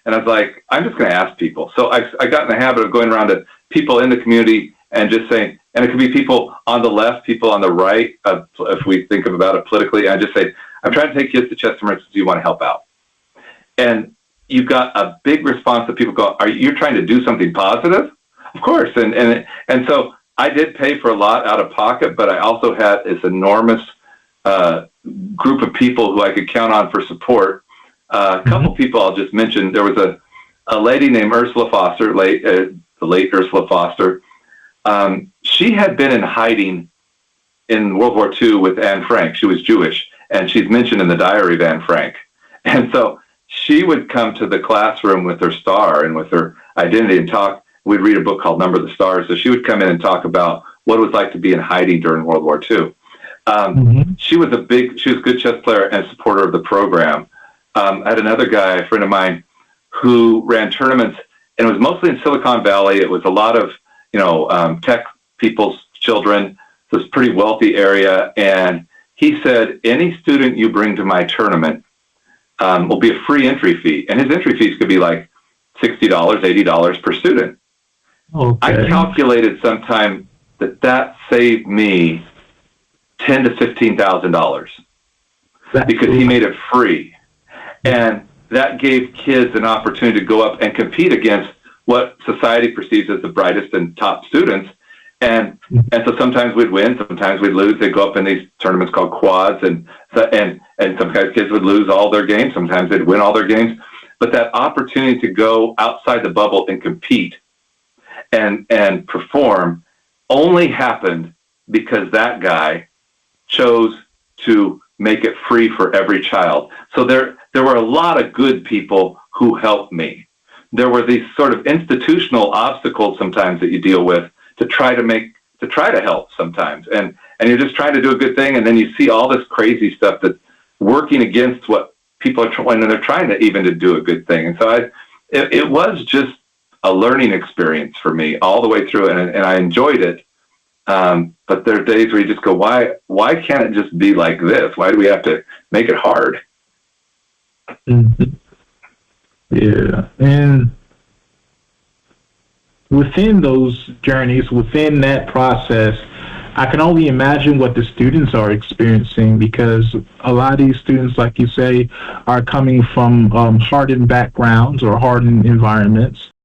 And I was like, I'm just going to ask people. So I got in the habit of going around to people in the community and just saying, and it could be people on the left, people on the right, if we think about it politically. I just say, I'm trying to take kids to Chester Emergency. Do you want to help out? And you got a big response that people go, "Are you trying to do something positive?" Of course. And so I did pay for a lot out of pocket, but I also had this enormous group of people who I could count on for support. A couple people I'll just mention. There was a lady named Ursula Foster, the late Ursula Foster. She had been in hiding in World War II with Anne Frank. She was Jewish, and she's mentioned in the diary of Anne Frank. And so she would come to the classroom with her star and with her identity and talk. We'd read a book called Number the Stars. So she would come in and talk about what it was like to be in hiding during World War II. She was a good chess player and supporter of the program. I had another guy, a friend of mine, who ran tournaments, and it was mostly in Silicon Valley. It was a lot of, tech people's children. So it's a pretty wealthy area. And he said, any student you bring to my tournament will be a free entry fee. And his entry fees could be like $60, $80 per student. Okay. I calculated sometime that saved me $10,000 to $15,000 because he made it free. And that gave kids an opportunity to go up and compete against what society perceives as the brightest and top students. And so sometimes we'd win, sometimes we'd lose. They'd go up in these tournaments called quads, and sometimes kids would lose all their games, sometimes they'd win all their games. But that opportunity to go outside the bubble and compete and perform only happened because that guy chose to make it free for every child. So there were a lot of good people who helped me. There were these sort of institutional obstacles sometimes that you deal with to try to help sometimes. And you're just trying to do a good thing, and then you see all this crazy stuff that's working against what people are trying, and they're trying to do a good thing. And so it was just a learning experience for me all the way through, and I enjoyed it. But there are days where you just go, why can't it just be like this? Why do we have to make it hard? Mm-hmm. Yeah. And within those journeys, within that process, I can only imagine what the students are experiencing, because a lot of these students, like you say, are coming from hardened backgrounds or hardened environments.